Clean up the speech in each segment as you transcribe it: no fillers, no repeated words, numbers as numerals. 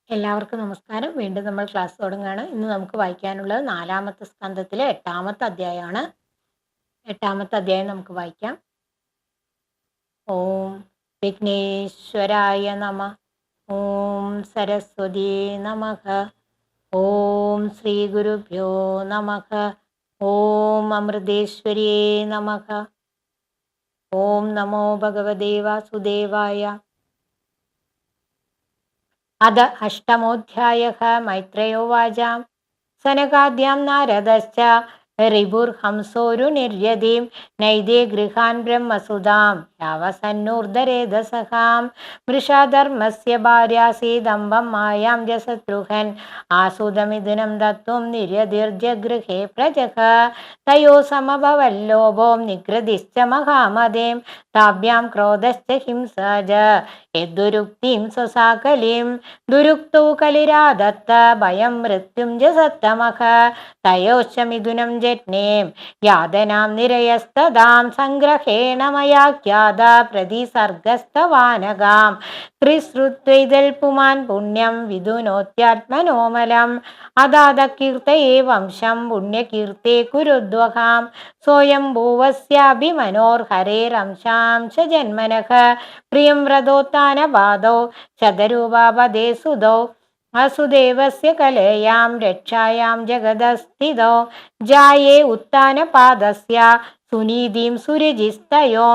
എല്ലാവർക്കും നമസ്കാരം. വീണ്ടും നമ്മൾ ക്ലാസ് തുടങ്ങുകയാണ്. ഇന്ന് നമുക്ക് വായിക്കാനുള്ളത് 4-ാമത്തെ സ്കന്ധത്തിലെ 8-ാമത്തെ അധ്യായമാണ്. 8-ാമത്തെ അധ്യായം നമുക്ക് വായിക്കാം. ഓം വിഘ്നേശ്വരായ നമഃ. ഓം സരസ്വതി നമഃ. ഓം ശ്രീ ഗുരുഭ്യോ നമഃ. ഓം അമൃതേശ്വരിയേ നമഃ. ഓം നമോ ഭഗവതേ വാസുദേവായ. അത അഷ്ടമോധ്യായഃ. മൈത്രേയോവാച. സനകാദ്യാം നാരദശ്ച റിപുർഹംസോരുനിര്യതിം നൈതേ ഗൃഹാൻ ബ്രഹ്മസുതാം യാവസന്നൂർധരേതസഹാം വൃഷാധർമ്മസ്യ ഭാര്യാസീദംബം മായാം ജസത്രുഹൻ ആസുതമിഥുനം ദത്തും നിര്യതിർജഗൃഹേ പ്രജഃ തയോ സമഭവല്ലോഭോ നിഗ്രതിശ്ച മഹാമതേം താഭ്യാം ക്രോധശ്ച ഹിംസ യദ്ദുരുക്തിം സ്വസാകലിം ദുരുക്തോ കലിരാദത്ത ഭയം മൃത്യും ജസത്തമഃ തയോശ്ച മിഥുനം ജജ്ഞേം യാതനാം നിരയസ്തദാം സംഗ്രഹേണ മയാഖ്യാത പ്രതിസർഗസ്തവാനകാം ത്രിശ്രുത്വൈതൽ പുമാൻ പുണ്യം വിദുനോത്യാത്മനോമലം അദാത കീർത്തയേ വംശം പുണ്യകീർത്തേ കുരുദ്വഹാം സ്വയംഭൂവസ്യാഭിമനോർഹരേരംശാംശ ജന്മനഃ പ്രിയം വ്രതോത്ഥാനപാദോ ശതരൂപാപദേ സുതോ വസുദേവസ്യ കലയാം രക്ഷായാം ജഗദസ്ഥിതോ ജായേ ഉത്ഥാനപാദസ്യ സുനീതിം സുരുചിസ്തയോ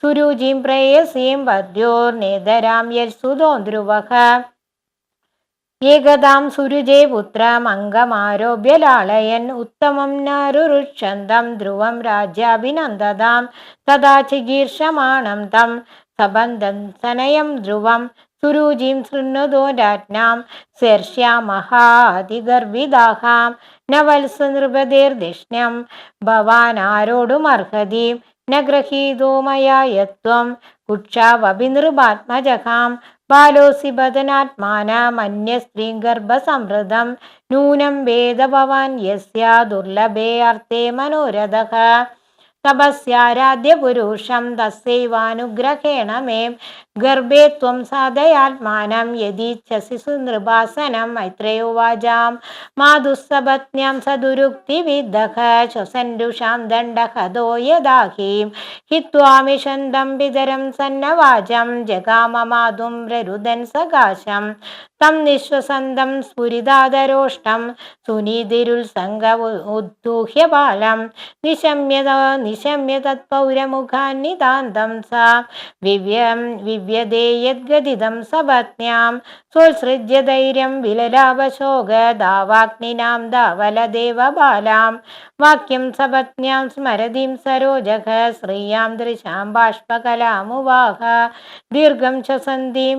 സുരുചിം പ്രേയസീം വദ്യോർനേതരാം യത്സുതോ ധ്രുവഃ ഏകദാം സുരുജേ പുത്രമംഗമാരോപ്യ ലാളയൻ ഉത്തമം നരുരുക്ഷന്തം ധ്രുവം രാജ്യാഭിനന്ദതാം തഥാ ചികീർഷമാണം തം സബന്ധം സനയം ധ്രുവം സുരുചിം ശൃണ്വതോ രാജ്ഞാം ശർഷ്യാമഹാതിഗർഭിതാഹാം ന വത്സ നൃപതേർദിഷ്ണ്യം ഭവാനാരോടുമർഹതി ന ഗ്രഹീതോ മയാ യത്വം കുക്ഷാവഭിനൃപാത്മജഹാം ബാലോസി ബദനാത്മാനമന്യ സ്ത്രീഗർഭസംവൃതം നൂനം വേദ ഭവാൻ യസ്യ ദുർലഭേ അർത്ഥേ മനോരഥഃ തപസ്യാരാധ്യ പുരുഷം തസ്യൈവാനുഗ്രഹേണ മേ ഗർഭേ ത്വം സാധയാത്മാനം യദീച്ഛസി സുനൃപാസനം മൈത്രേയോവാചാം മാതുസ്സപത്ന്യാം സദുരുക്തിവിദ്ധഃ ശ്വസൻരുഷാം ദണ്ഡഹതോ യദാഹീം ഹിത്വാമിഷന്തം പിതരം സന്നവാചം ജഗാമ മാതും പ്രരുദൻ സകാശം തം നിശ്വസന്തം സ്ഫുരിതാദരോഷ്ടം സുനീതിരുത്സംഗ ഉദ്ദൂഹ്യ ബാലം നിശമ്യ തത്പൗരമുഖാന്നിതാന്തം സാ വിവ്യതേ യദ്ഗദിതം സപത്ന്യാം സോത്സൃജ്യ ധൈര്യം വിലലാപശോകദാവാഗ്നിനാം ധാവലദേവ ബാലാം വാക്യം സപത്ന്യാം സ്മരതിം സരോജഃ ശ്രീയാം ദൃശാം ബാഷ്പകലാമുവാഹ ദീർഘം ശ്വസന്തിം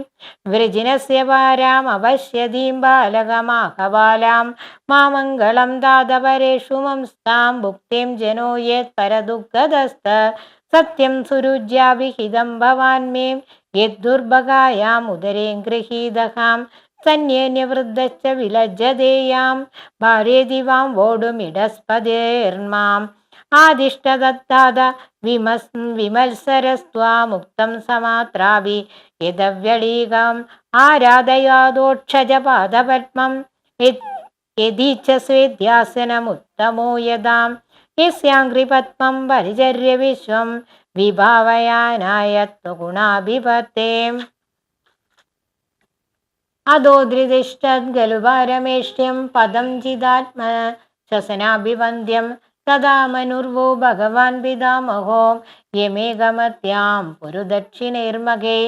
വൃജിനസ്യ പാരാം അപശ്യതീം ബാലകമാഹബാലാം മാമംഗളം ദാതപരേഷു മംസ്താം ഭുക്തിം ജനോ യത് പരദുഃഖദസ്ത സത്യം സുരുജ്യാഭിഹിതം ഭവാൻ മേ യദ്ദുർഭഗായാം ഉദരേ ഗൃഹീതഹാം സന്യന്യവൃദ്ധശ്ച വിലജ്ജതേയാം ഭാര്യേതിവാം വോടുമിടസ്പതേർമാം ആദിഷ്ടദത്താത വിമത്സരസ്ത്വാമുക്തം സമാത്രാവി യദവ്യളീകം ആരാധയാദോക്ഷജപാദപത്മം യദീച്ഛ സ്വേദ്യാസനമുത്തമോ യദാം യസ്യാംഘ്രിപത്മം പരിചര്യ വിശ്വം വിഭാവയാനായ ത്വഗുണാഭിപത്തേ അധോധൃതിഷ്ഠദ്ഖലു പാരമേഷ്ട്യം പദം ചിദാത്മ ശ്വസനാഭിവന്ദ്യം തഥാ മനുർവോ ഭഗവാൻ പിതാമഹോ യമേകമത്യാം പുരുദക്ഷിണൈർമഘേ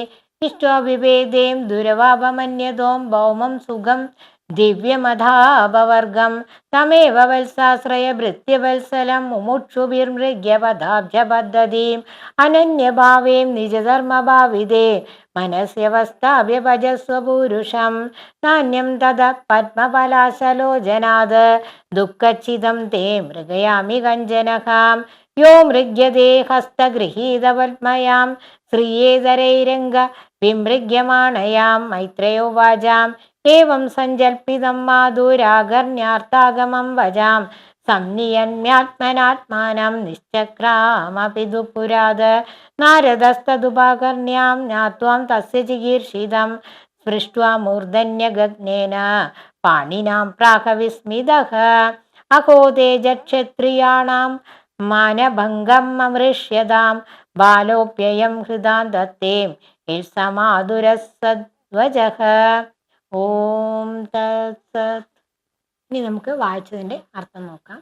ഇഷ്ടാഭിഭേദേം ദുരവാപമന്യതോം ഭൗമം സുഖം ദിവ്യമധാപവർഗം തമേവ വത്സാശ്രയ ഭൃത്യവത്സലം മുമുക്ഷുഭിർമൃഗ്യപദാബ്ജപദ്ധതിം അനന്യഭാവേം നിജധർമ്മഭാവിതേ മനസ്യവസ്ഥാഭ്യ ഭജസ്വ പുരുഷം നാന്യം തത പത്മപലാശലോചനാത് ദുഃഖച്ഛിതം തേ മൃഗയാമി കഞ്ചനഹാം യോ മൃഗ്യതേ ഹസ്തഗൃഹീതപത്മയാം ശ്രീയേതരൈരംഗ വിമൃഗ്യമാണയാം മൈത്രേയോവാചാം ഏവം സങ്കൽപ്പിതം മാധുരാകർണ്യാർത്ഥാഗമം വജാം സംനിയമ്യാത്മനാത്മാനം നിശ്ചക്രാമപി ദുപുരാത് നാരദസ്തദുപാകർണ്യാം ജ്ഞാത്വാം തസ്യ ചികീർഷിതം സ്പൃष्ट्വാ മൂർധന്യഗഗ്നേന പാണിനാം പ്രാഹവിസ്മിതഃ അഹോ തേജക്ഷത്രിയാണാം മാനഭംഗം അമൃഷ്യതാം ബാലോപ്യയം ഹൃദാം ദത്തേ സമാതുരസദ്വജഃ. ഓം തത്സത്. ഇനി നമുക്ക് വായിച്ചതിൻ്റെ അർത്ഥം നോക്കാം.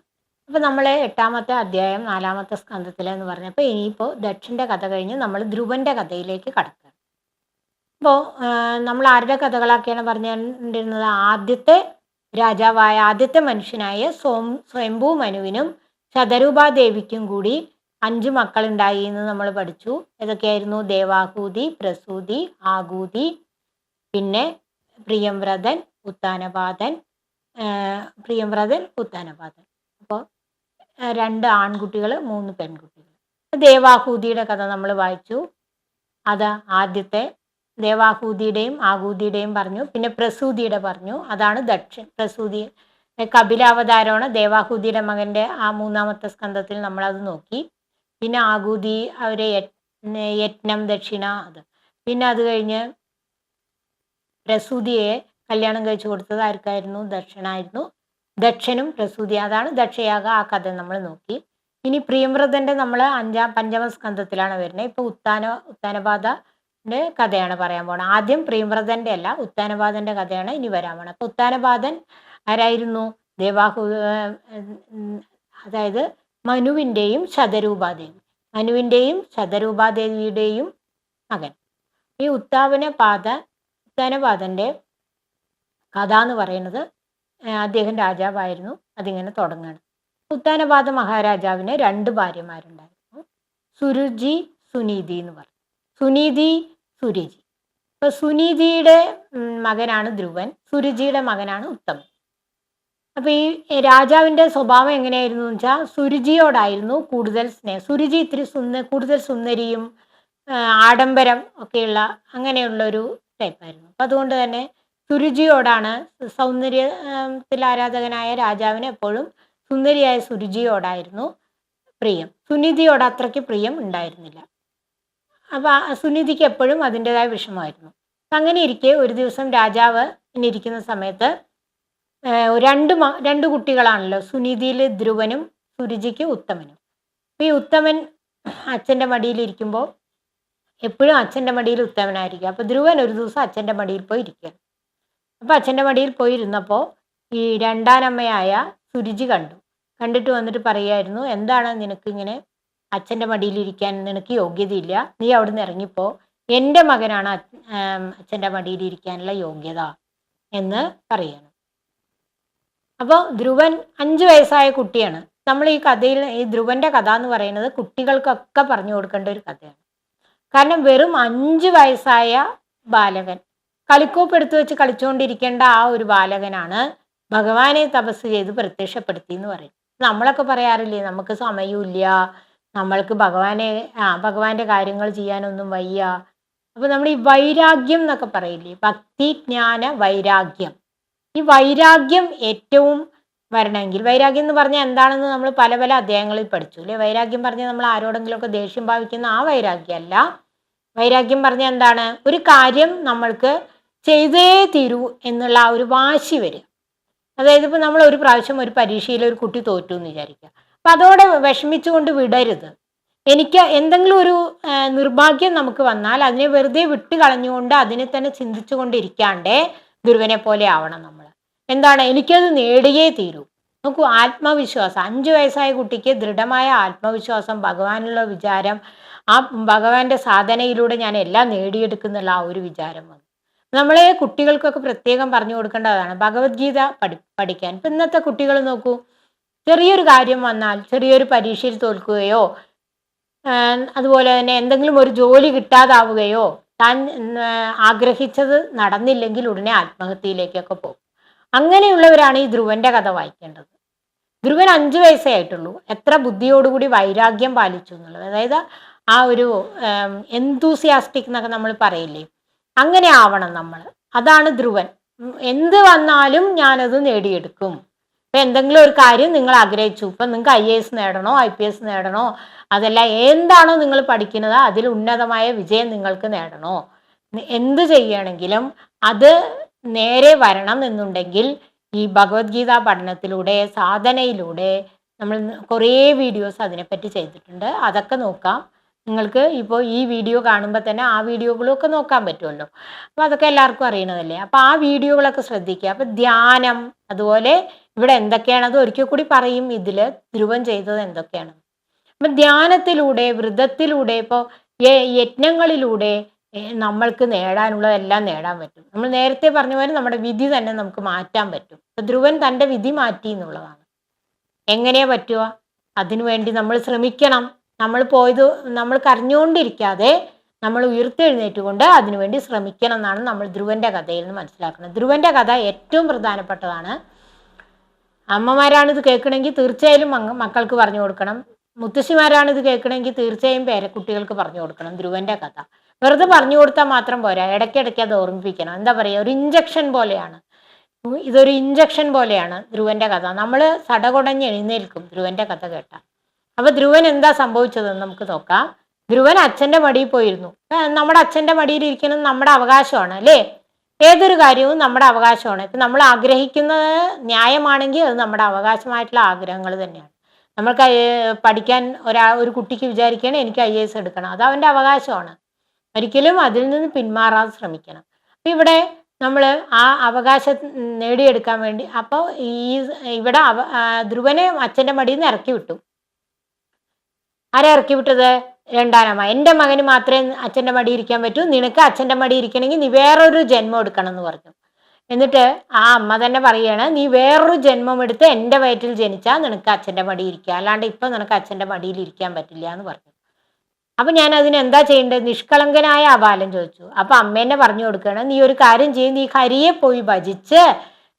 അപ്പോൾ നമ്മൾ 8-ാമത്തെ അധ്യായം 4-ാമത്തെ സ്കന്ധത്തിലെന്ന് പറഞ്ഞപ്പോൾ ഇനിയിപ്പോൾ ദക്ഷൻ്റെ കഥ കഴിഞ്ഞ് നമ്മൾ ധ്രുവൻ്റെ കഥയിലേക്ക് കടക്കുക. അപ്പോൾ നമ്മൾ ആരുടെ കഥകളൊക്കെയാണ് പറഞ്ഞുകൊണ്ടിരുന്നത്? ആദ്യത്തെ രാജാവായ ആദ്യത്തെ മനുഷ്യനായ സ്വയംഭൂ മനുവിനും ശതരൂപാദേവിക്കും കൂടി 5 മക്കളുണ്ടായി എന്ന് നമ്മൾ പഠിച്ചു. ഏതൊക്കെയായിരുന്നു? ദേവാഹൂതി, പ്രസൂതി, ആകൂതി, പിന്നെ പ്രിയംവ്രതൻ, ഉത്താനപാദൻ. അപ്പോൾ 2 ആൺകുട്ടികൾ 3 പെൺകുട്ടികൾ. ദേവാഹൂതിയുടെ കഥ നമ്മൾ വായിച്ചു. അത് ആദ്യത്തെ ദേവാഹൂതിയുടെയും ആകൂതിയുടെയും പറഞ്ഞു. പിന്നെ പ്രസൂതിയുടെ പറഞ്ഞു. അതാണ് ദക്ഷൻ. പ്രസൂതി കപിലാവതാരമാണ് ദേവാഹൂതിയുടെ മകൻ്റെ ആ 3-ാമത്തെ സ്കന്ധത്തിൽ നമ്മളത് നോക്കി. പിന്നെ ആകൂതി അവരെ യജ്ഞം ദക്ഷിണ അത്. പിന്നെ അത് കഴിഞ്ഞ് പ്രസൂതിയെ കല്യാണം കഴിച്ചു കൊടുത്തത് ആർക്കായിരുന്നു? ദക്ഷനായിരുന്നു. ദക്ഷനും പ്രസൂതി, അതാണ് ദക്ഷയാഗ. ആ കഥ നമ്മൾ നോക്കി. ഇനി പ്രിയംവ്രതൻ്റെ നമ്മൾ 5-ാം സ്കന്ധത്തിലാണ് വരുന്നത്. ഇപ്പോൾ ഉത്താനപാദൻ്റെ കഥയാണ് പറയാൻ പോണത്. ആദ്യം പ്രിയംവ്രതൻ്റെ അല്ല, ഉത്താനപാദൻ്റെ കഥയാണ് ഇനി വരാൻ പോണത്. അപ്പോൾ ഉത്താനപാദൻ ആരായിരുന്നു? അതായത് മനുവിൻ്റെയും ശതരൂപാദേവിയുടെയും മകൻ. ഈ ഉത്താനപാദൻ്റെ കഥ എന്ന് പറയുന്നത് അദ്ദേഹം രാജാവായിരുന്നു. അതിങ്ങനെ തുടങ്ങുകയാണ്. ഉത്താനപാദ മഹാരാജാവിന് 2 ഭാര്യമാരുണ്ടായിരുന്നു. സുരുചി, സുനീതി എന്ന് പറയും. സുനീതി, സുരുചി. ഇപ്പൊ സുനീതിയുടെ മകനാണ് ധ്രുവൻ, സുരുചിയുടെ മകനാണ് ഉത്തമൻ. അപ്പൊ ഈ രാജാവിന്റെ സ്വഭാവം എങ്ങനെയായിരുന്നു എന്ന് വെച്ചാൽ സുരുചിയോടായിരുന്നു കൂടുതൽ സ്നേഹം. സുരുചി ഇത്തിരി കൂടുതൽ സുന്ദരിയും ആഡംബരം ഒക്കെയുള്ള അങ്ങനെയുള്ള ഒരു ടൈപ്പായിരുന്നു. അപ്പൊ അതുകൊണ്ട് തന്നെ സുരുചിയോടാണ്, സൗന്ദര്യത്തിൽ ആരാധകനായ രാജാവിന് എപ്പോഴും സുന്ദരിയായ സുരുചിയോടായിരുന്നു പ്രിയം. സുനിധിയോട് അത്രയ്ക്ക് പ്രിയം ഉണ്ടായിരുന്നില്ല. അപ്പൊ സുനിധിക്ക് എപ്പോഴും അതിൻ്റെതായ വിഷമമായിരുന്നു. അങ്ങനെ ഇരിക്കെ ഒരു ദിവസം രാജാവ് ഇരിക്കുന്ന സമയത്ത് 2 കുട്ടികളാണല്ലോ, സുനിധിയിൽ ധ്രുവനും സുരുചിക്ക് ഉത്തമനും. അപ്പൊ ഈ ഉത്തമൻ അച്ഛൻ്റെ മടിയിലിരിക്കുമ്പോൾ എപ്പോഴും അച്ഛൻ്റെ മടിയിൽ ഉത്തമനായിരിക്കും. അപ്പൊ ധ്രുവൻ ഒരു ദിവസം അച്ഛൻ്റെ മടിയിൽ പോയി ഇരിക്കുക. അപ്പൊ അച്ഛൻ്റെ മടിയിൽ പോയി ഇരുന്നപ്പോൾ ഈ 2-ാനമ്മയായ സുരുചി കണ്ടിട്ട് വന്നിട്ട് പറയായിരുന്നു, എന്താണ് നിനക്കിങ്ങനെ അച്ഛൻ്റെ മടിയിലിരിക്കാൻ? നിനക്ക് യോഗ്യതയില്ല, നീ അവിടുന്ന് ഇറങ്ങിപ്പോ, എൻ്റെ മകനാണ് അച്ഛൻ്റെ മടിയിലിരിക്കാനുള്ള യോഗ്യത എന്ന് പറയാണ്. അപ്പോൾ ധ്രുവൻ 5 വയസ്സായ കുട്ടിയാണ്. നമ്മൾ ഈ കഥയിൽ ഈ ധ്രുവന്റെ കഥ എന്ന് പറയുന്നത് കുട്ടികൾക്കൊക്കെ പറഞ്ഞു കൊടുക്കേണ്ട ഒരു കഥയാണ്. കാരണം വെറും 5 വയസ്സായ ബാലകൻ, കളിക്കോപ്പ് എടുത്തു വെച്ച് കളിച്ചുകൊണ്ടിരിക്കേണ്ട ആ ഒരു ബാലകനാണ് ഭഗവാനെ തപസ് ചെയ്ത് പ്രത്യക്ഷപ്പെടുത്തി എന്ന് പറയും. നമ്മളൊക്കെ പറയാറില്ലേ, നമുക്ക് സമയമില്ല, നമ്മൾക്ക് ഭഗവാന്റെ കാര്യങ്ങൾ ചെയ്യാനൊന്നും വയ്യ. അപ്പൊ നമ്മൾ ഈ വൈരാഗ്യം എന്നൊക്കെ പറയില്ലേ, ഭക്തി ജ്ഞാന വൈരാഗ്യം. ഈ വൈരാഗ്യം ഏറ്റവും വരണമെങ്കിൽ, വൈരാഗ്യം എന്ന് പറഞ്ഞാൽ എന്താണെന്ന് നമ്മൾ പല അധ്യായങ്ങളിൽ പഠിച്ചു അല്ലേ. വൈരാഗ്യം പറഞ്ഞാൽ നമ്മൾ ആരോടെങ്കിലുമൊക്കെ ദേഷ്യം ഭാവിക്കുന്ന ആ വൈരാഗ്യമല്ല. വൈരാഗ്യം പറഞ്ഞാൽ എന്താണ്? ഒരു കാര്യം നമ്മൾക്ക് ചെയ്തേ തീരൂ എന്നുള്ള ആ ഒരു വാശി വരിക. അതായത് ഇപ്പൊ നമ്മൾ ഒരു പ്രാവശ്യം ഒരു പരീക്ഷയിൽ ഒരു കുട്ടി തോറ്റു എന്ന് വിചാരിക്കുക. അപ്പൊ അതോടെ വിഷമിച്ചുകൊണ്ട് വിടരുത്. എനിക്ക് എന്തെങ്കിലും ഒരു നിർഭാഗ്യം നമുക്ക് വന്നാൽ അതിനെ വെറുതെ വിട്ട് കളഞ്ഞുകൊണ്ട് അതിനെ തന്നെ ചിന്തിച്ചുകൊണ്ടിരിക്കാണ്ടേ ധ്രുവനെ പോലെ ആവണം നമ്മൾ. എന്താണ്? എനിക്കത് നേടിയേ തീരൂ. നോക്കൂ, ആത്മവിശ്വാസം. 5 വയസ്സായ കുട്ടിക്ക് ദൃഢമായ ആത്മവിശ്വാസം, ഭഗവാനുള്ള വിചാരം, ആ ഭഗവാന്റെ സാധനയിലൂടെ ഞാൻ എല്ലാം നേടിയെടുക്കുന്നുള്ള ആ ഒരു വിചാരം വന്നു. നമ്മളെ കുട്ടികൾക്കൊക്കെ പ്രത്യേകം പറഞ്ഞു കൊടുക്കേണ്ടതാണ് ഭഗവത്ഗീത പഠിക്കാൻ. ഇപ്പൊ ഇന്നത്തെ കുട്ടികൾ നോക്കൂ, ചെറിയൊരു കാര്യം വന്നാൽ, ചെറിയൊരു പരീക്ഷയിൽ തോൽക്കുകയോ അതുപോലെ തന്നെ എന്തെങ്കിലും ഒരു ജോലി കിട്ടാതാവുകയോ, താൻ ആഗ്രഹിച്ചത് നടന്നില്ലെങ്കിൽ ഉടനെ ആത്മഹത്യയിലേക്കൊക്കെ പോകും. അങ്ങനെയുള്ളവരാണ് ഈ ധ്രുവന്റെ കഥ വായിക്കേണ്ടത്. ധ്രുവൻ 5 വയസ്സേ ആയിട്ടുള്ളൂ. എത്ര ബുദ്ധിയോടുകൂടി വൈരാഗ്യം പാലിച്ചു എന്നുള്ളത്. അതായത് ആ ഒരു എന്തൂസിയാസ്റ്റിക് എന്നൊക്കെ നമ്മൾ പറയില്ലേ, അങ്ങനെ ആവണം നമ്മൾ. അതാണ് ധ്രുവൻ. എന്ത് വന്നാലും ഞാനത് നേടിയെടുക്കും. ഇപ്പൊ എന്തെങ്കിലും ഒരു കാര്യം നിങ്ങൾ ആഗ്രഹിച്ചു, ഇപ്പൊ നിങ്ങൾക്ക് IAS നേടണോ, IPS നേടണോ, അതല്ല എന്താണോ നിങ്ങൾ പഠിക്കുന്നത് അതിൽ ഉന്നതമായ വിജയം നിങ്ങൾക്ക് നേടണോ, എന്ത് ചെയ്യണമെങ്കിലും അത് നേരെ വരണം എന്നുണ്ടെങ്കിൽ ഈ ഭഗവത്ഗീത പഠനത്തിലൂടെ സാധനയിലൂടെ നമ്മൾ കുറേ വീഡിയോസ് അതിനെപ്പറ്റി ചെയ്തിട്ടുണ്ട്. അതൊക്കെ നോക്കാം. നിങ്ങൾക്ക് ഇപ്പോൾ ഈ വീഡിയോ കാണുമ്പോൾ തന്നെ ആ വീഡിയോകളൊക്കെ നോക്കാൻ പറ്റുമല്ലോ. അപ്പോൾ അതൊക്കെ എല്ലാവർക്കും അറിയണതല്ലേ. അപ്പോൾ ആ വീഡിയോകളൊക്കെ ശ്രദ്ധിക്കുക. അപ്പോൾ ധ്യാനം, അതുപോലെ ഇവിടെ എന്തൊക്കെയാണ് അത് ഒരിക്കൽ കൂടി പറയും. ഇതിൽ ധ്രുവൻ ചെയ്തത് എന്തൊക്കെയാണ്. അപ്പം ധ്യാനത്തിലൂടെ, വ്രതത്തിലൂടെ, ഇപ്പോൾ യജ്ഞങ്ങളിലൂടെ നമ്മൾക്ക് നേടാനുള്ളതെല്ലാം നേടാൻ പറ്റും. നമ്മൾ നേരത്തെ പറഞ്ഞ പോലെ നമ്മുടെ വിധി തന്നെ നമുക്ക് മാറ്റാൻ പറ്റും. ഇപ്പം ധ്രുവൻ തൻ്റെ വിധി മാറ്റി എന്നുള്ളതാണ്. എങ്ങനെയാ പറ്റുക? അതിനുവേണ്ടി നമ്മൾ ശ്രമിക്കണം. നമ്മൾ കരഞ്ഞുകൊണ്ടിരിക്കാതെ നമ്മൾ ഉയർത്തെഴുന്നേറ്റുകൊണ്ട് അതിനുവേണ്ടി ശ്രമിക്കണം എന്നാണ് നമ്മൾ ധ്രുവന്റെ കഥയിൽ നിന്ന് മനസ്സിലാക്കുന്നത്. ധ്രുവന്റെ കഥ ഏറ്റവും പ്രധാനപ്പെട്ടതാണ്. അമ്മമാരാണ് ഇത് കേൾക്കണമെങ്കിൽ തീർച്ചയായും മക്കൾക്ക് പറഞ്ഞു കൊടുക്കണം. മുത്തശ്ശിമാരാണ് ഇത് കേൾക്കണമെങ്കിൽ തീർച്ചയായും പേരക്കുട്ടികൾക്ക് പറഞ്ഞു കൊടുക്കണം ധ്രുവന്റെ കഥ. വെറുതെ പറഞ്ഞു കൊടുത്താൽ മാത്രം പോരാ, ഇടയ്ക്കിടയ്ക്ക് അത് ഓർമ്മിപ്പിക്കണം. എന്താ പറയുക, ഒരു ഇഞ്ചക്ഷൻ പോലെയാണ്. ഇതൊരു ഇഞ്ചക്ഷൻ പോലെയാണ് ധ്രുവന്റെ കഥ. നമ്മൾ സടകുടഞ്ഞ് എഴുന്നേൽക്കും ധ്രുവന്റെ കഥ കേട്ടാൽ. അപ്പൊ ധ്രുവൻ എന്താ സംഭവിച്ചതെന്ന് നമുക്ക് നോക്കാം. ധ്രുവൻ അച്ഛന്റെ മടിയിൽ പോയിരുന്നു. നമ്മുടെ അച്ഛന്റെ മടിയിൽ ഇരിക്കുന്നത് നമ്മുടെ അവകാശമാണ് അല്ലേ. ഏതൊരു കാര്യവും നമ്മുടെ അവകാശമാണ്. ഇപ്പം നമ്മൾ ആഗ്രഹിക്കുന്നത് ന്യായമാണെങ്കിൽ അത് നമ്മുടെ അവകാശമായിട്ടുള്ള ആഗ്രഹങ്ങൾ തന്നെയാണ്. നമ്മൾക്ക് പഠിക്കാൻ ഒരു കുട്ടിക്ക് വിചാരിക്കുകയാണ് എനിക്ക് IAS എടുക്കണം, അത് അവൻ്റെ അവകാശമാണ്. ഒരിക്കലും അതിൽ നിന്ന് പിന്മാറാൻ ശ്രമിക്കണം. അപ്പം ഇവിടെ നമ്മൾ ആ അവകാശം നേടിയെടുക്കാൻ വേണ്ടി അപ്പോൾ ഇവിടെ ധ്രുവനെ അച്ഛൻ്റെ മടിയിൽ നിന്ന് ഇറക്കി വിട്ടു. ആരെ ഇറക്കി വിട്ടത്? രണ്ടാനമ്മ. എൻ്റെ മകന് മാത്രമേ അച്ഛൻ്റെ മടി ഇരിക്കാൻ പറ്റൂ, നിനക്ക് അച്ഛൻ്റെ മടി ഇരിക്കണമെങ്കിൽ നീ വേറൊരു ജന്മം എടുക്കണം എന്ന് പറഞ്ഞു. എന്നിട്ട് ആ അമ്മ തന്നെ പറയുകയാണ്, നീ വേറൊരു ജന്മം എടുത്ത് എൻ്റെ വയറ്റിൽ ജനിച്ചാൽ നിനക്ക് അച്ഛൻ്റെ മടി ഇരിക്കുക, അല്ലാണ്ട് ഇപ്പം നിനക്ക് അച്ഛൻ്റെ മടിയിൽ ഇരിക്കാൻ പറ്റില്ല എന്ന് പറഞ്ഞു. അപ്പം ഞാൻ അതിന് എന്താ ചെയ്യേണ്ടത്? നിഷ്കളങ്കനായ ആ ബാലൻ ചോദിച്ചു. അപ്പം അമ്മേനെ പറഞ്ഞു കൊടുക്കുകയാണ്, നീ ഒരു കാര്യം ചെയ്യും, നീ ഹരിയെ പോയി ഭജിച്ച്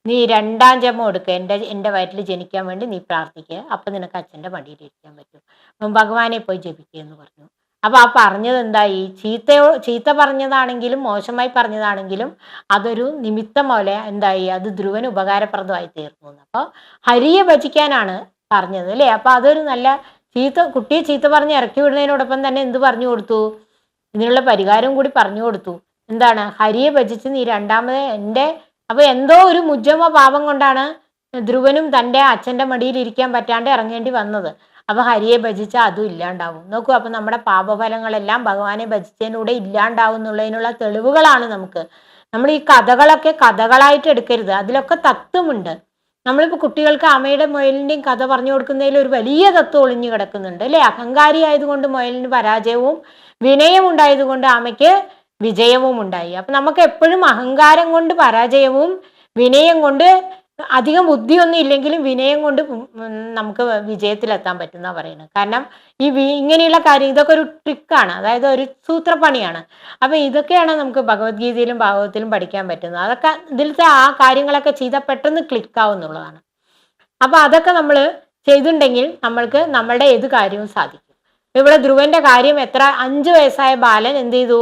നീ രണ്ടാം ജന്മം എടുക്കുക, എൻ്റെ വയറ്റിൽ ജനിക്കാൻ വേണ്ടി നീ പ്രാർത്ഥിക്കുക, അപ്പം നിനക്ക് അച്ഛൻ്റെ മടിയിൽ ഇരിക്കാൻ പറ്റും. അപ്പം ഭഗവാനെ പോയി ജപിക്കുക എന്ന് പറഞ്ഞു. അപ്പം ആ പറഞ്ഞത് എന്തായി? ചീത്ത പറഞ്ഞതാണെങ്കിലും മോശമായി പറഞ്ഞതാണെങ്കിലും അതൊരു നിമിത്തം പോലെ എന്തായി, അത് ധ്രുവന് ഉപകാരപ്രദമായി തീർന്നു. അപ്പോൾ ഹരിയെ ഭജിക്കാനാണ് പറഞ്ഞത് അല്ലേ. അപ്പം അതൊരു നല്ല കുട്ടിയെ ചീത്ത പറഞ്ഞ് ഇറക്കി വിടുന്നതിനോടൊപ്പം തന്നെ എന്ത് പറഞ്ഞു കൊടുത്തു? ഇതിനുള്ള പരിഹാരം കൂടി പറഞ്ഞു കൊടുത്തു. എന്താണ്? ഹരിയെ ഭജിച്ച് നീ രണ്ടാമത് അപ്പൊ എന്തോ ഒരു മുജ്ജമ പാപം കൊണ്ടാണ് ധ്രുവനും തൻ്റെ അച്ഛൻ്റെ മടിയിൽ ഇരിക്കാൻ പറ്റാണ്ട് ഇറങ്ങേണ്ടി വന്നത്. അപ്പൊ ഹരിയെ ഭജിച്ചാൽ അതും ഇല്ലാണ്ടാവും. നോക്കൂ, അപ്പൊ നമ്മുടെ പാപഫലങ്ങളെല്ലാം ഭഗവാനെ ഭജിച്ചതിലൂടെ ഇല്ലാണ്ടാവും എന്നുള്ളതിനുള്ള തെളിവുകളാണ് നമുക്ക്. നമ്മൾ ഈ കഥകളൊക്കെ കഥകളായിട്ട് എടുക്കരുത്, അതിലൊക്കെ തത്വമുണ്ട്. നമ്മളിപ്പോൾ കുട്ടികൾക്ക് അമ്മയുടെ മുയലിൻ്റെയും കഥ പറഞ്ഞു കൊടുക്കുന്നതിൽ ഒരു വലിയ തത്വം ഒളിഞ്ഞു കിടക്കുന്നുണ്ട് അല്ലേ. അഹങ്കാരി ആയതുകൊണ്ട് മുയലിന് പരാജയവും വിനയം ഉണ്ടായതുകൊണ്ട് ആമയ്ക്ക് വിജയവും ഉണ്ടായി. അപ്പം നമുക്ക് എപ്പോഴും അഹങ്കാരം കൊണ്ട് പരാജയവും വിനയം കൊണ്ട് അധികം ബുദ്ധിയൊന്നും ഇല്ലെങ്കിലും വിനയം കൊണ്ട് നമുക്ക് വിജയത്തിലെത്താൻ പറ്റുന്ന പറയുന്നത്. കാരണം ഇങ്ങനെയുള്ള കാര്യം ഇതൊക്കെ ഒരു ട്രിക്കാണ്, അതായത് ഒരു സൂത്രപ്പണിയാണ്. അപ്പം ഇതൊക്കെയാണ് നമുക്ക് ഭഗവത്ഗീതയിലും ഭാഗവതത്തിലും പഠിക്കാൻ പറ്റുന്നത്. അതൊക്കെ ഇതിലത്തെ ആ കാര്യങ്ങളൊക്കെ ചെയ്താൽ പെട്ടെന്ന് ക്ലിക്കാവുന്നുള്ളതാണ്. അപ്പം അതൊക്കെ നമ്മൾ ചെയ്തിട്ടുണ്ടെങ്കിൽ നമ്മൾക്ക് നമ്മളുടെ ഏത് കാര്യവും സാധിക്കും. ഇവിടെ ധ്രുവന്റെ കാര്യം 5 വയസ്സായ ബാലൻ എന്ത് ചെയ്തു?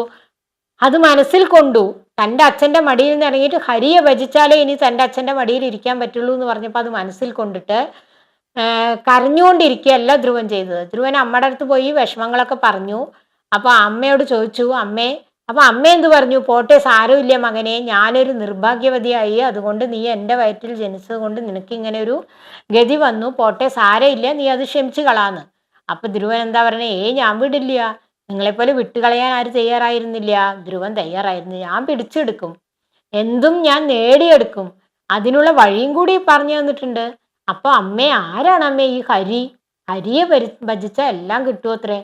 അത് മനസ്സിൽ കൊണ്ടു. തൻ്റെ അച്ഛൻ്റെ മടിയിൽ നിന്ന് ഇറങ്ങിയിട്ട് ഹരിയെ ഭജിച്ചാലേ ഇനി തൻ്റെ അച്ഛൻ്റെ മടിയിൽ ഇരിക്കാൻ പറ്റുള്ളൂ എന്ന് പറഞ്ഞപ്പോൾ അത് മനസ്സിൽ കൊണ്ടിട്ട് കരഞ്ഞുകൊണ്ടിരിക്കുകയല്ല ധ്രുവൻ ചെയ്തത്. ധ്രുവൻ അമ്മയുടെ അടുത്ത് പോയി വിഷമങ്ങളൊക്കെ പറഞ്ഞു. അപ്പോൾ അമ്മയോട് ചോദിച്ചു, അപ്പോൾ അമ്മ എന്ത് പറഞ്ഞു? പോട്ടെ, സാരമില്ല മകനെ, ഞാനൊരു നിർഭാഗ്യവതിയായി, അതുകൊണ്ട് നീ എൻ്റെ വയറ്റിൽ ജനിച്ചത് കൊണ്ട് നിനക്ക് ഇങ്ങനെ ഒരു ഗതി വന്നു, പോട്ടെ സാരമില്ല, നീ അത് ക്ഷമിച്ചു കളാന്ന്. അപ്പം ധ്രുവൻ എന്താ പറഞ്ഞേ? ഞാൻ വിടില്ല, നിങ്ങളെപ്പോലെ വിട്ടുകളയാൻ ആര് തയ്യാറായിരുന്നില്ല? ധ്രുവൻ തയ്യാറായിരുന്നു. ഞാൻ പിടിച്ചെടുക്കും, എന്തും ഞാൻ നേടിയെടുക്കും, അതിനുള്ള വഴിയും കൂടി പറഞ്ഞു തന്നിട്ടുണ്ട്. അപ്പോൾ അമ്മേ, ആരാണ് അമ്മേ ഈ ഹരിയെ ഭജിച്ചാൽ എല്ലാം കിട്ടുമത്രേ.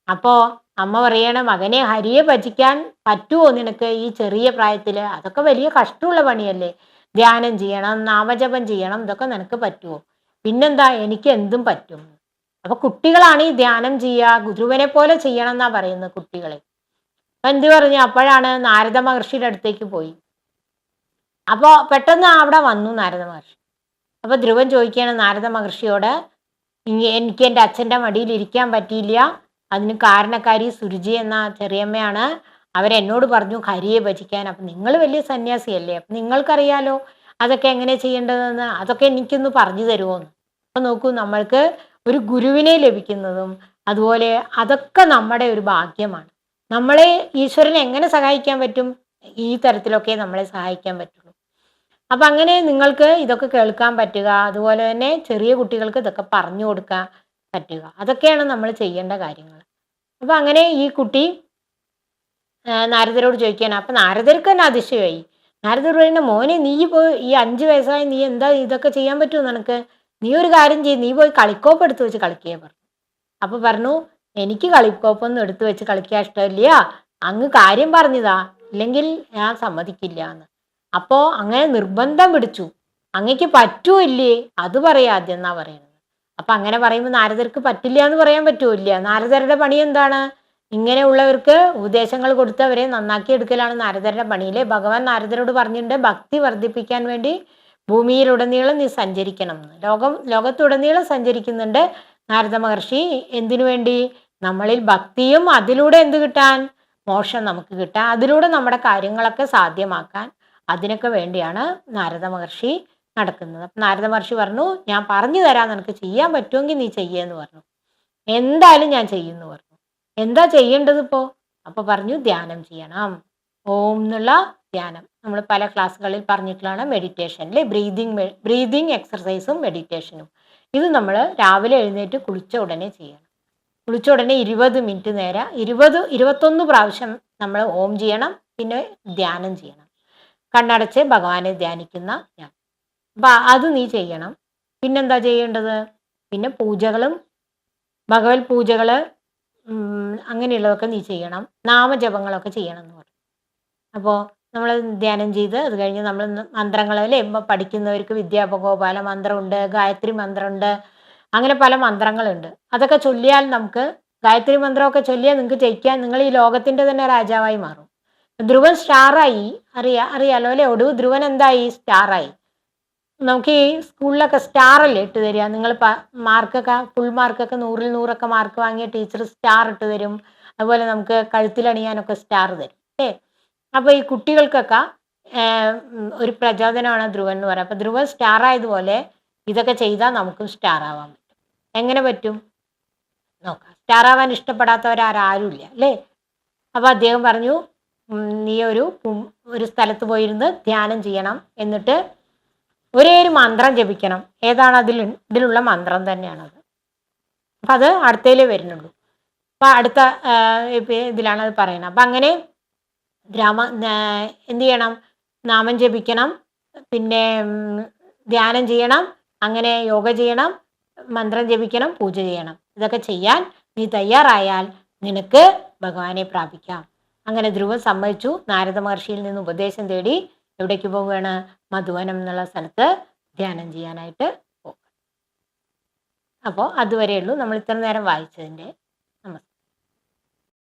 അപ്പോൾ അമ്മ പറയണ, മകനെ, ഹരിയെ ഭജിക്കാൻ പറ്റുമോ നിനക്ക് ഈ ചെറിയ പ്രായത്തിൽ? അതൊക്കെ വലിയ കഷ്ടമുള്ള പണിയല്ലേ. ധ്യാനം ചെയ്യണം, നാമജപം ചെയ്യണം, ഇതൊക്കെ നിനക്ക് പറ്റുമോ? പിന്നെന്താ, എനിക്ക് എന്തും പറ്റും. അപ്പൊ കുട്ടികളാണ് ഈ ധ്യാനം ചെയ്യുക, ഗുരുവിനെ പോലെ ചെയ്യണം എന്നാ പറയുന്നത് കുട്ടികളെ. അപ്പൊ എന്ത് പറഞ്ഞു? അപ്പോഴാണ് നാരദ മഹർഷിയുടെ അടുത്തേക്ക് പോയി. അപ്പോൾ പെട്ടെന്ന് അവിടെ വന്നു നാരദ മഹർഷി. അപ്പൊ ധ്രുവൻ ചോദിക്കുകയാണ് നാരദ മഹർഷിയോട്, എനിക്ക് എൻ്റെ അച്ഛൻ്റെ മടിയിൽ ഇരിക്കാൻ പറ്റിയില്ല, അതിന് കാരണക്കാരി സുരുചി എന്ന ചെറിയമ്മയാണ്, അവരെന്നോട് പറഞ്ഞു ഹരിയെ ഭജിക്കാൻ. അപ്പം നിങ്ങൾ വലിയ സന്യാസിയല്ലേ, അപ്പം നിങ്ങൾക്കറിയാലോ അതൊക്കെ എങ്ങനെ ചെയ്യേണ്ടതെന്ന്, അതൊക്കെ എനിക്കൊന്ന് പറഞ്ഞു തരുമോന്ന്. അപ്പം നോക്കൂ, നമ്മൾക്ക് ഒരു ഗുരുവിനെ ലഭിക്കുന്നതും അതുപോലെ അതൊക്കെ നമ്മുടെ ഒരു ഭാഗ്യമാണ്. നമ്മളെ ഈശ്വരനെ എങ്ങനെ സഹായിക്കാൻ പറ്റും? ഈ തരത്തിലൊക്കെ നമ്മളെ സഹായിക്കാൻ പറ്റുള്ളൂ. അപ്പം അങ്ങനെ നിങ്ങൾക്ക് ഇതൊക്കെ കേൾക്കാൻ പറ്റുക, അതുപോലെ തന്നെ ചെറിയ കുട്ടികൾക്ക് ഇതൊക്കെ പറഞ്ഞു കൊടുക്കാൻ പറ്റുക. അതൊക്കെയാണ് നമ്മൾ ചെയ്യേണ്ട കാര്യങ്ങൾ. അപ്പം അങ്ങനെ ഈ കുട്ടി നാരദരോട് ചോദിക്കുകയാണ്. അപ്പം നാരദർക്ക് തന്നെ അതിശയമായി. നാരദർ പറയുന്ന, മോനെ നീ പോയി ഈ 5 വയസ്സായ നീ എന്താ ഇതൊക്കെ ചെയ്യാൻ പറ്റുമോ നിനക്ക്? നീ ഒരു കാര്യം ചെയ്യ്, നീ പോയി കളിക്കോപ്പ് എടുത്ത് വെച്ച് കളിക്കുക പറഞ്ഞു. അപ്പൊ പറഞ്ഞു, എനിക്ക് കളിക്കോപ്പൊന്നും എടുത്തു വെച്ച് കളിക്കാൻ ഇഷ്ടമില്ല, അങ്ങ് കാര്യം പറഞ്ഞതാ, ഇല്ലെങ്കിൽ ഞാൻ സമ്മതിക്കില്ല എന്ന്. അപ്പോ അങ്ങനെ നിർബന്ധം പിടിച്ചു. അങ്ങക്ക് പറ്റുമോ ഇല്ലേ അത് പറയാ ആദ്യം എന്നാ പറയുന്നത്. അപ്പൊ അങ്ങനെ പറയുമ്പോൾ നാരദർക്ക് പറ്റില്ല എന്ന് പറയാൻ പറ്റുമോ? നാരദരുടെ പണി എന്താണ്? ഇങ്ങനെയുള്ളവർക്ക് ഉപദേശങ്ങൾ കൊടുത്ത് അവരെ നന്നാക്കി എടുക്കലാണ് നാരദരുടെ പണിയിലെ. ഭഗവാൻ നാരദരോട് പറഞ്ഞിട്ടുണ്ട്, ഭക്തി വർദ്ധിപ്പിക്കാൻ വേണ്ടി ഭൂമിയിലുടനീളം നീ സഞ്ചരിക്കണം എന്ന്. ലോകത്തുടനീളം സഞ്ചരിക്കുന്നുണ്ട് നാരദ മഹർഷി. എന്തിനു വേണ്ടി? നമ്മളിൽ ഭക്തിയും അതിലൂടെ എന്ത് കിട്ടാൻ? മോക്ഷം നമുക്ക് കിട്ടാൻ, അതിലൂടെ നമ്മുടെ കാര്യങ്ങളൊക്കെ സാധ്യമാക്കാൻ, അതിനൊക്കെ വേണ്ടിയാണ് നാരദ മഹർഷി നടക്കുന്നത്. അപ്പം നാരദ മഹർഷി പറഞ്ഞു, ഞാൻ പറഞ്ഞു തരാം, നിനക്ക് ചെയ്യാൻ പറ്റുമെങ്കിൽ നീ ചെയ്യെന്ന് പറഞ്ഞു. എന്തായാലും ഞാൻ ചെയ്യുമെന്ന് പറഞ്ഞു. എന്താ ചെയ്യേണ്ടത് ഇപ്പോൾ? അപ്പോൾ പറഞ്ഞു, ധ്യാനം ചെയ്യണം. ഓം എന്നുള്ള ധ്യാനം നമ്മൾ പല ക്ലാസ്സുകളിൽ പറഞ്ഞിട്ടുള്ളതാണ്. മെഡിറ്റേഷനിൽ ബ്രീതിങ് എക്സർസൈസും മെഡിറ്റേഷനും. ഇത് നമ്മൾ രാവിലെ എഴുന്നേറ്റ് കുളിച്ച ഉടനെ ചെയ്യണം. കുളിച്ച ഉടനെ 20 മിനിറ്റ് നേരം 21 പ്രാവശ്യം നമ്മൾ ഓം ചെയ്യണം. പിന്നെ ധ്യാനം ചെയ്യണം. കണ്ണടച്ച് ഭഗവാനെ ധ്യാനിക്കുന്ന ധ്യാനം. അപ്പം അത് നീ ചെയ്യണം. പിന്നെന്താ ചെയ്യേണ്ടത്? പിന്നെ പൂജകളും ഭഗവത് പൂജകൾ അങ്ങനെയുള്ളതൊക്കെ നീ ചെയ്യണം. നാമജപങ്ങളൊക്കെ ചെയ്യണം എന്ന് പറഞ്ഞു. അപ്പോൾ നമ്മൾ ധ്യാനം ചെയ്ത് അത് കഴിഞ്ഞ് നമ്മൾ മന്ത്രങ്ങളല്ലേ പഠിക്കുന്നവർക്ക് വിദ്യാപഗോപാല മന്ത്രമുണ്ട്, ഗായത്രി മന്ത്രമുണ്ട്, അങ്ങനെ പല മന്ത്രങ്ങളുണ്ട്. അതൊക്കെ ചൊല്ലിയാൽ നമുക്ക്, ഗായത്രി മന്ത്രമൊക്കെ ചൊല്ലിയാൽ നിങ്ങൾക്ക് ജയിക്കാൻ, നിങ്ങൾ ഈ ലോകത്തിൻ്റെ തന്നെ രാജാവായി മാറും. ധ്രുവൻ സ്റ്റാറായി, അറിയാലോ അല്ലേ? ഒടുവ് ധ്രുവൻ എന്തായി? സ്റ്റാറായി. നമുക്ക് ഈ സ്കൂളിലൊക്കെ സ്റ്റാറല്ലേ ഇട്ട് തരിക? നിങ്ങൾ മാർക്കൊക്കെ ഫുൾ മാർക്കൊക്കെ 100ൽ 100 മാർക്ക് വാങ്ങിയ ടീച്ചർ സ്റ്റാർ ഇട്ട് തരും. അതുപോലെ നമുക്ക് കഴുത്തിലണിയാനൊക്കെ സ്റ്റാർ തരും അല്ലേ? അപ്പോൾ ഈ കുട്ടികൾക്കൊക്കെ ഒരു പ്രചോദനമാണ് ധ്രുവൻ എന്ന് പറയുക. അപ്പോൾ ധ്രുവൻ സ്റ്റാർ ആയതുപോലെ ഇതൊക്കെ ചെയ്താൽ നമുക്കും സ്റ്റാർ ആവാൻ പറ്റും. എങ്ങനെ പറ്റും നോക്കാം. സ്റ്റാർ ആവാൻ ഇഷ്ടപ്പെടാത്തവരാരുമില്ല അല്ലേ? അപ്പോൾ അദ്ദേഹം പറഞ്ഞു, നീ ഒരു സ്ഥലത്ത് പോയിരുന്ന് ധ്യാനം ചെയ്യണം, എന്നിട്ട് ഒരേ ഒരു മന്ത്രം ജപിക്കണം. ഏതാണ്? ഇതിലുള്ള മന്ത്രം തന്നെയാണത്. അപ്പം അത് അടുത്തതിലേ വരുന്നുള്ളൂ. അപ്പം അടുത്ത ഇതിലാണ് അത് പറയുന്നത്. അപ്പം അങ്ങനെ എന്ത് ചെയ്യണം? നാമം ജപിക്കണം, പിന്നെ ധ്യാനം ചെയ്യണം, അങ്ങനെ യോഗ ചെയ്യണം, മന്ത്രം ജപിക്കണം, പൂജ ചെയ്യണം. ഇതൊക്കെ ചെയ്യാൻ നീ തയ്യാറായാൽ നിനക്ക് ഭഗവാനെ പ്രാപിക്കാം. അങ്ങനെ ധ്രുവൻ സമ്മതിച്ചു. നാരദ മഹർഷിയിൽ നിന്ന് ഉപദേശം തേടി എവിടേക്ക് പോവുകയാണ്? മധുവനം എന്നുള്ള സ്ഥലത്ത് ധ്യാനം ചെയ്യാനായിട്ട് പോകും. അപ്പോൾ അതുവരെയുള്ളൂ നമ്മൾ ഇത്ര നേരം വായിച്ചതിൻ്റെ